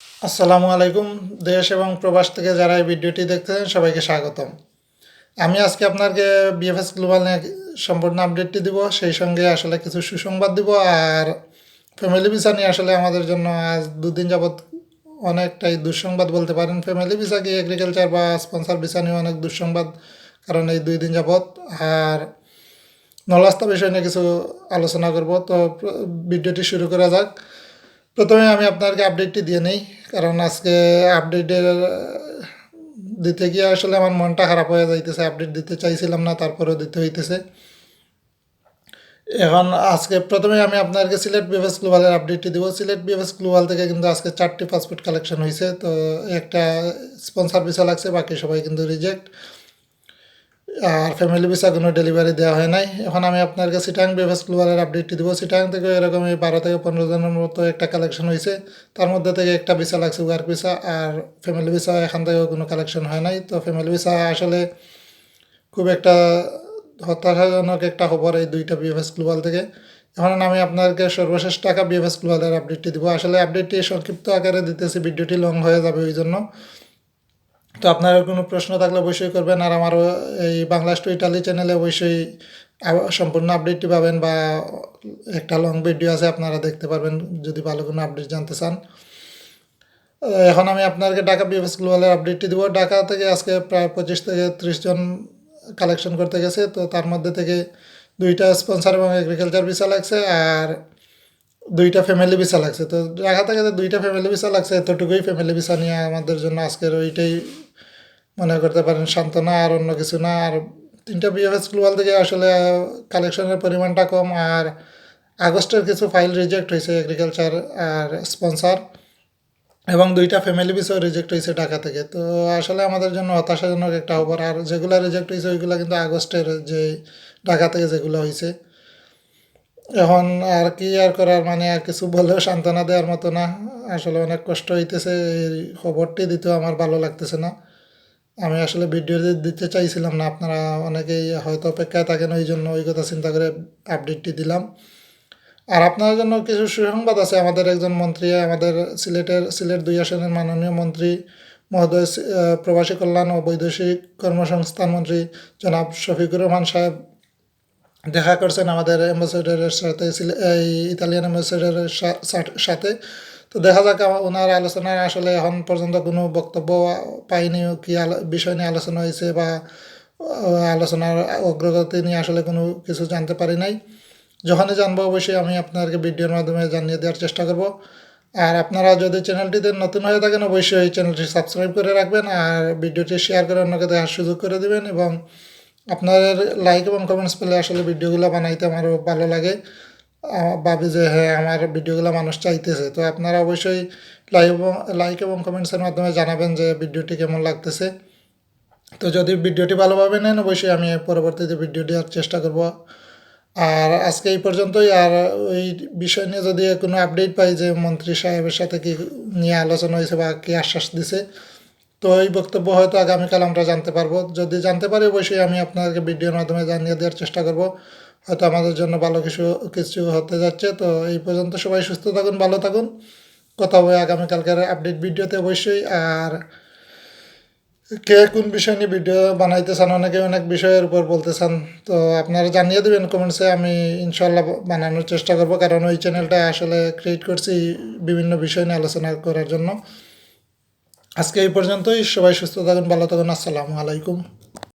আসসালামু আলাইকুম। দেশ এবং প্রবাস থেকে যারা এই ভিডিওটি দেখতেছেন সবাইকে স্বাগতম। আমি আজকে আপনাকে বিএফএস গ্লোবাল নিয়ে সম্পূর্ণ আপডেটটি দিব, সেই সঙ্গে আসলে কিছু সুসংবাদ দিব। আর ফ্যামিলি ভিসা নিয়ে আসলে আমাদের জন্য আজ দুদিন যাবৎ অনেকটাই দুঃসংবাদ বলতে পারেন। ফ্যামিলি ভিসা কি এগ্রিকালচার বা স্পন্সর ভিসা নিয়ে অনেক দুঃসংবাদ, কারণ এই 2 দিন যাবৎ। আর নলাস্তা বিষয় নিয়ে কিছু আলোচনা করব। তো ভিডিওটি শুরু করা যাক। প্রথমে আমি আপনাকে আপডেটটি দিয়ে নেই, কারণ আজকে আপডেটের দিতে গিয়ে আসলে আমার মনটা খারাপ হয়ে যাইতেছে। আপডেট দিতে চাইছিলাম না, তারপরেও দিতে হইতেছে। এখন আজকে প্রথমে আমি আপনাকে সিলেট বিএফএস গ্লোবালের আপডেটটি দিব। সিলেট বিএফএস গ্লোবাল থেকে কিন্তু আজকে 4টি পাসপোর্ট কালেকশন হয়েছে। তো একটা স্পন্সর ভিসা লাগছে, বাকি সবাই কিন্তু রিজেক্ট। আর ফ্যামিলি ভিসা কোনো ডেলিভারি দেওয়া হয় নাই। এখন আমি আপনাকে সিটাং বিএফএস গ্লোবালের আপডেটটি দিব। সিটাং থেকে এরকমই 12 থেকে 15 জনের মতো একটা কালেকশন হয়েছে। তার মধ্যে থেকে একটা ভিসা লাগছে, ওয়ার্ক ভিসা। আর ফ্যামিলি ভিসা এখান থেকেও কোনো কালেকশন হয় নাই। তো ফ্যামিলি ভিসা আসলে খুব একটা হতাশাজনক একটা খবর এই 2টা বিএফএস গ্লোবাল থেকে। এখন আমি আপনাকে সর্বশেষ টাকা বিএফএস গ্লোবালের আপডেটটি দিব। আসলে আপডেটটি সংক্ষিপ্ত আকারে দিতেছি, ভিডিওটি লং হয়ে যাবে ওই জন্য। তো আপনার কোনো প্রশ্ন থাকলে অবশ্যই করবেন। আর আমার এই বাংলাদেশ টু ইটালি চ্যানেলে অবশ্যই সম্পূর্ণ আপডেটটি পাবেন, বা একটা লং ভিডিও আছে, আপনারা দেখতে পারবেন যদি ভালো কোনো আপডেট জানতে চান। এখন আমি আপনাকে ঢাকা বিএফএস গ্লোবালের আপডেটটি দেবো। ঢাকা থেকে আজকে প্রায় 25 থেকে 30 জন কালেকশন করতে গেছে। তো তার মধ্যে থেকে 2টা স্পন্সর এবং এগ্রিকালচার ভিসা লাগছে, আর 2টা ফ্যামিলি ভিসা লাগছে। তো ঢাকা থেকে যে 2টা ফ্যামিলি ভিসা লাগছে, এতটুকুই ফ্যামিলি ভিসা নিয়ে আমাদের জন্য আজকের ওইটাই মনে করতে পারেন সান্ত্বনা, আর অন্য কিছু না। আর 3টা বিএফএস গ্লোবাল থেকে আসলে কালেকশনের পরিমাণটা কম। আর আগস্টের কিছু ফাইল রিজেক্ট হয়েছে, এগ্রিকালচার আর স্পন্সর, এবং 2টা ফ্যামিলি ভিসাও রিজেক্ট হয়েছে ঢাকা থেকে। তো আসলে আমাদের জন্য হতাশাজনক একটা খবর। আর যেগুলো রিজেক্ট হয়েছে ওইগুলো কিন্তু আগস্টের, যে ঢাকা থেকে যেগুলো হয়েছে। এখন আর কি আর করার, মানে আর কিছু বলেও সান্ত্বনা দেওয়ার মতো না। আসলে অনেক কষ্ট হইতেছে, এই খবরটি দিতেও আমার ভালো লাগতেছে না। আমি আসলে ভিডিও দিতে চাইছিলাম না, আপনারা অনেকেই হয়তো অপেক্ষায় থাকেন, ওই জন্য ওই কথা চিন্তা করে আপডেটটি দিলাম। আর আপনার জন্য কিছু সুসংবাদ আছে। আমাদের একজন মন্ত্রী, আমাদের সিলেট 2 আসনের মাননীয় মন্ত্রী মহোদয়, প্রবাসী কল্যাণ ও বৈদেশিক কর্মসংস্থান মন্ত্রী জনাব শফিকুর রহমান সাহেব দেখা করছেন আমাদের অ্যাম্বাসেডরের সাথে, এই ইতালিয়ান অ্যাম্বাসেডরের সাথে। তো দেখা যাক ওনার আলোচনায় আসলে এখন পর্যন্ত কোনো বক্তব্য পাইনি, কি বিষয় নিয়ে আলোচনা হয়েছে বা আলোচনার অগ্রগতি নিয়ে আসলে কোনো কিছু জানতে পারি নাই। যখনই জানবো অবশ্যই আমি আপনাদেরকে ভিডিওর মাধ্যমে জানিয়ে দেওয়ার চেষ্টা করব। আর আপনারা যদি চ্যানেলটিতে নতুন হয়ে থাকেন অবশ্যই চ্যানেলটি সাবস্ক্রাইব করে রাখবেন, আর ভিডিওটি শেয়ার করে অন্যকে দেখার সুযোগ করে দেবেন। এবং আপনাদের লাইক এবং কমেন্টস পেলে আসলে ভিডিওগুলো বানাইতে আমারও ভালো লাগে। ভাবি যে হ্যাঁ, আমার ভিডিওগুলো মানুষ চাইতেছে। তো আপনারা অবশ্যই লাইক এবং কমেন্টসের মাধ্যমে জানাবেন যে ভিডিওটি কেমন লাগতেছে। তো যদি ভিডিওটি ভালোভাবে নেন অবশ্যই আমি পরবর্তীতে ভিডিও দেওয়ার চেষ্টা করব। আর আজকে এই পর্যন্তই। আর ওই বিষয় নিয়ে যদি কোনো আপডেট পাই যে মন্ত্রী সাহেবের সাথে কি নিয়ে আলোচনা হয়েছে বা কী আশ্বাস দিছে, তো এই বক্তব্য হয়তো আগামীকাল আমরা জানতে পারবো। যদি জানতে পারি অবশ্যই আমি আপনাদেরকে ভিডিওর মাধ্যমে জানিয়ে দেওয়ার চেষ্টা করব। হয়তো আমাদের জন্য ভালো কিছু কিছু হতে যাচ্ছে। তো এই পর্যন্ত সবাই সুস্থ থাকুন, ভালো থাকুন। কথা হবে আগামীকালকের আপডেট ভিডিওতে অবশ্যই। আর কে কোন বিষয় নিয়ে ভিডিও বানাইতে চান, অনেকে অনেক বিষয়ের উপর বলতে চান, তো আপনারা জানিয়ে দেবেন কমেন্টসে। আমি ইনশাল্লাহ বানানোর চেষ্টা করব, কারণ ওই চ্যানেলটা আসলে ক্রিয়েট করছি বিভিন্ন বিষয় নিয়ে আলোচনা করার জন্য। আজকে এই পর্যন্তই। সবাই সুস্থ থাকুন, ভালো থাকুন। আসসালামু আলাইকুম।